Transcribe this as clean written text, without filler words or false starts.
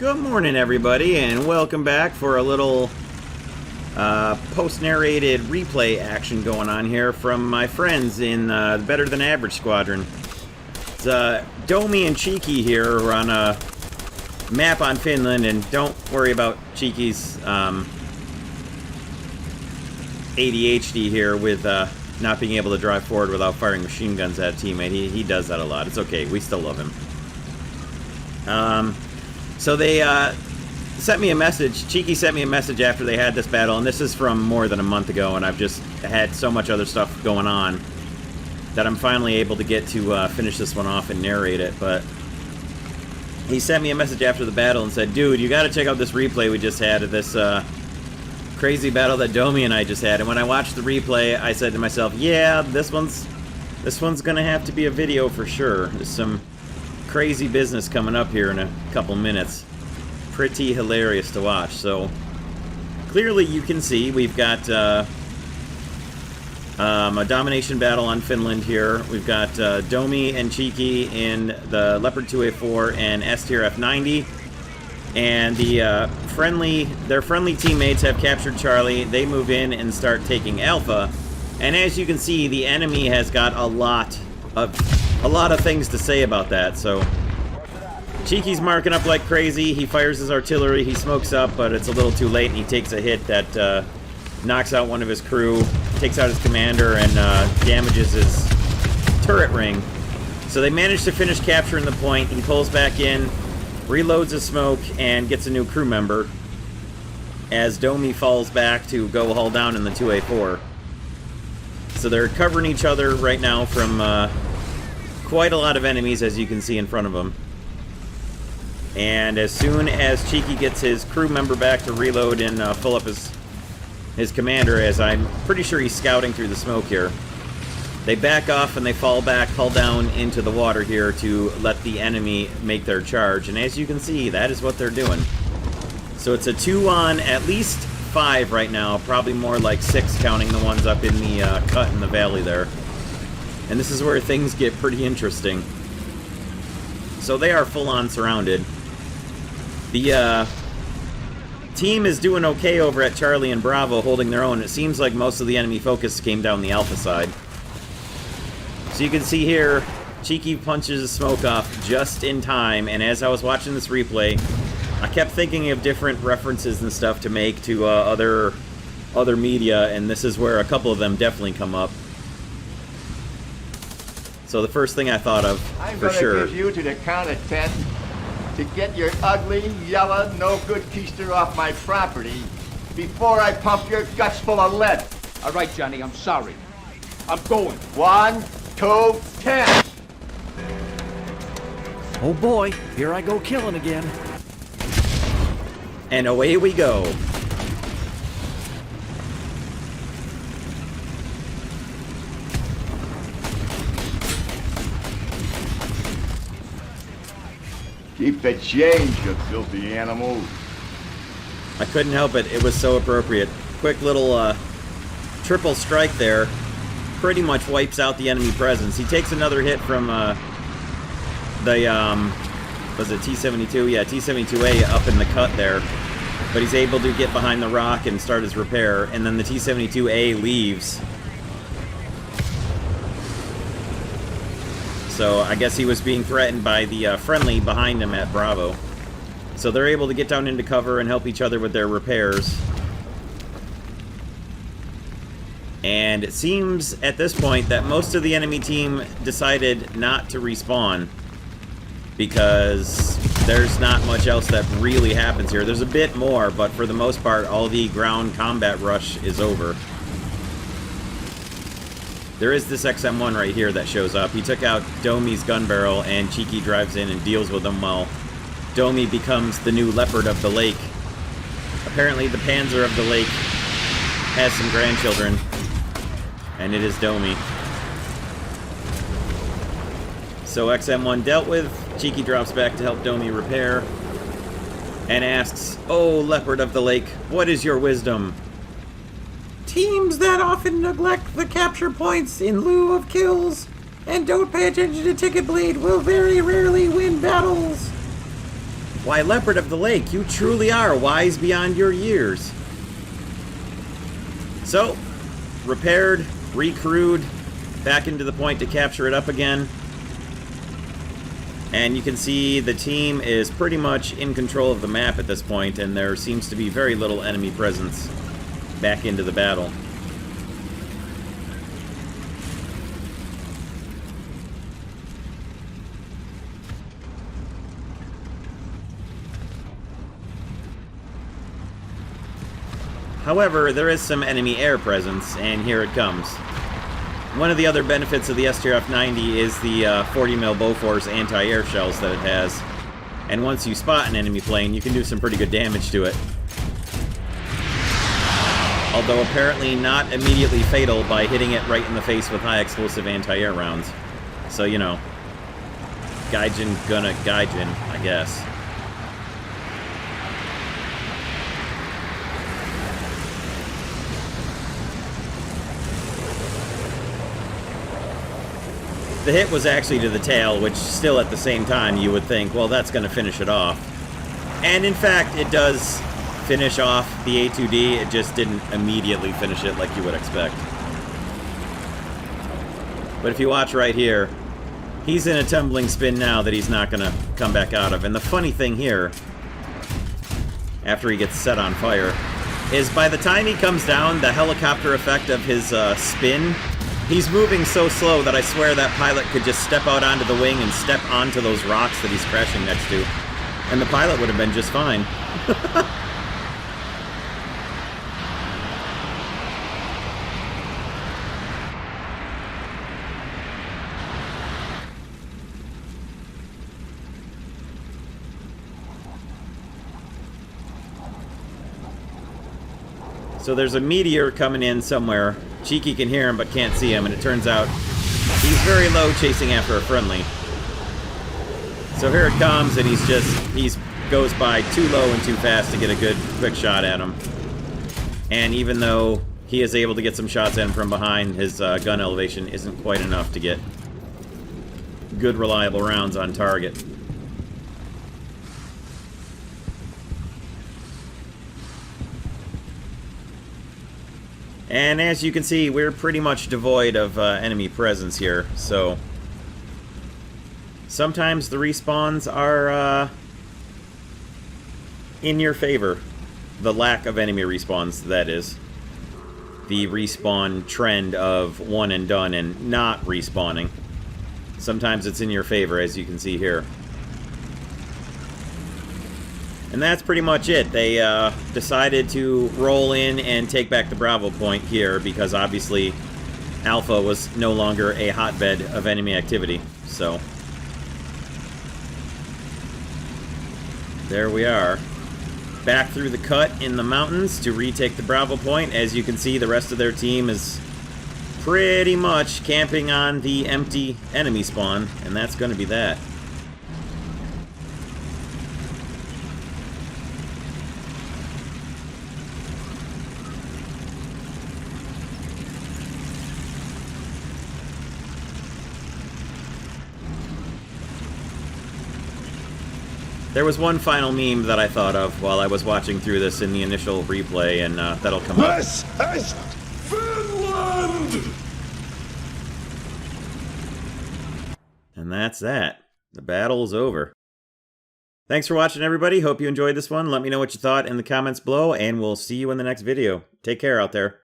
Good morning, everybody, and welcome back for a little post-narrated replay action going on here from my friends in the Better Than Average Squadron. It's Domi and Cheeky here who are on a map on Finland, and don't worry about Cheeky's ADHD here with not being able to drive forward without firing machine guns at a teammate. He does that a lot. It's okay. We still love him. So they sent me a message. Cheeky sent me a message after they had this battle, and this is from more than a month ago, and I've just had so much other stuff going on that I'm finally able to get to finish this one off and narrate it. But he sent me a message after the battle and said, dude, you gotta check out this replay we just had of this crazy battle that Domi and I just had. And when I watched the replay, I said to myself, yeah, this one's gonna have to be a video for sure. There's some crazy business coming up here in a couple minutes. Pretty hilarious to watch. So clearly you can see we've got a domination battle on Finland here. We've got Domi and Cheeky in the Leopard 2A4 and S-Tier F90, and their friendly teammates have captured Charlie. They move in and start taking Alpha, and as you can see, the enemy has got a lot of things to say about that. So Cheeky's marking up like crazy. He fires his artillery, he smokes up, but it's a little too late, and he takes a hit that knocks out one of his crew, takes out his commander, and damages his turret ring. So they manage to finish capturing the point. He pulls back in, reloads his smoke, and gets a new crew member as Domi falls back to go hull down in the 2A4. So they're covering each other right now from quite a lot of enemies, as you can see in front of them. And as soon as Cheeky gets his crew member back to reload and fill up his commander, as I'm pretty sure he's scouting through the smoke here, they back off and they fall back, hull down into the water here to let the enemy make their charge. And as you can see, that is what they're doing. So it's a 2 on at least 5 right now, probably more like 6 counting the ones up in the cut in the valley there. And this is where things get pretty interesting. So they are full-on surrounded. The team is doing okay over at Charlie and Bravo, holding their own. It seems like most of the enemy focus came down the Alpha side. So you can see here, Cheeky punches the smoke off just in time, and as I was watching this replay, I kept thinking of different references and stuff to make to other media, and this is where a couple of them definitely come up. So the first thing I thought of, for sure... I'm gonna give you to the count of 10 to get your ugly, yellow, no-good keister off my property before I pump your guts full of lead. All right, Johnny, I'm sorry. I'm going. 1, 2, 10. Oh boy, here I go killing again. And away we go. Keep the change, you filthy animal. I couldn't help it. It was so appropriate. Quick little triple strike there. Pretty much wipes out the enemy presence. He takes another hit from was it T-72? Yeah, T-72A up in the cut there. But he's able to get behind the rock and start his repair. And then the T-72A leaves. So I guess he was being threatened by the friendly behind him at Bravo. So they're able to get down into cover and help each other with their repairs. And it seems at this point that most of the enemy team decided not to respawn, because there's not much else that really happens here. There's a bit more, but for the most part, all the ground combat rush is over. There is this XM1 right here that shows up. He took out Domi's gun barrel, and Cheeky drives in and deals with him while Domi becomes the new Leopard of the Lake. Apparently the Panzer of the Lake has some grandchildren, and it is Domi. So XM1 dealt with. Cheeky drops back to help Domi repair and asks, "Oh, Leopard of the Lake, what is your wisdom?" "Teams that often neglect the capture points in lieu of kills and don't pay attention to ticket bleed will very rarely win battles. Why, Leopard of the Lake, you truly are wise beyond your years. So, repaired, recrewed, back into the point to capture it up again. And you can see the team is pretty much in control of the map at this point, and there seems to be very little enemy presence back into the battle. However, there is some enemy air presence, and here it comes. One of the other benefits of the STRF-90 is the 40mm Bofors anti-air shells that it has. And once you spot an enemy plane, you can do some pretty good damage to it. Although apparently not immediately fatal by hitting it right in the face with high explosive anti-air rounds. So, you know, Gaijin gonna Gaijin, I guess. The hit was actually to the tail, which still at the same time you would think, well, that's going to finish it off. And in fact, it does finish off the A2D, it just didn't immediately finish it like you would expect. But if you watch right here, he's in a tumbling spin now that he's not going to come back out of. And the funny thing here, after he gets set on fire, is by the time he comes down, the helicopter effect of his spin, he's moving so slow that I swear that pilot could just step out onto the wing and step onto those rocks that he's crashing next to. And the pilot would have been just fine. So there's a meteor coming in somewhere. Cheeky can hear him but can't see him, and it turns out he's very low chasing after a friendly. So here it comes, and he goes by too low and too fast to get a good quick shot at him. And even though he is able to get some shots at him from behind, his gun elevation isn't quite enough to get good reliable rounds on target. And as you can see, we're pretty much devoid of enemy presence here, so sometimes the respawns are in your favor. The lack of enemy respawns, that is. The respawn trend of one and done and not respawning. Sometimes it's in your favor, as you can see here. And that's pretty much it. They decided to roll in and take back the Bravo point here because obviously Alpha was no longer a hotbed of enemy activity. So there we are. Back through the cut in the mountains to retake the Bravo point. As you can see, the rest of their team is pretty much camping on the empty enemy spawn, and that's going to be that. There was one final meme that I thought of while I was watching through this in the initial replay, and that'll come up. This is Finland! And that's that. The battle's over. Thanks for watching, everybody. Hope you enjoyed this one. Let me know what you thought in the comments below, and we'll see you in the next video. Take care out there.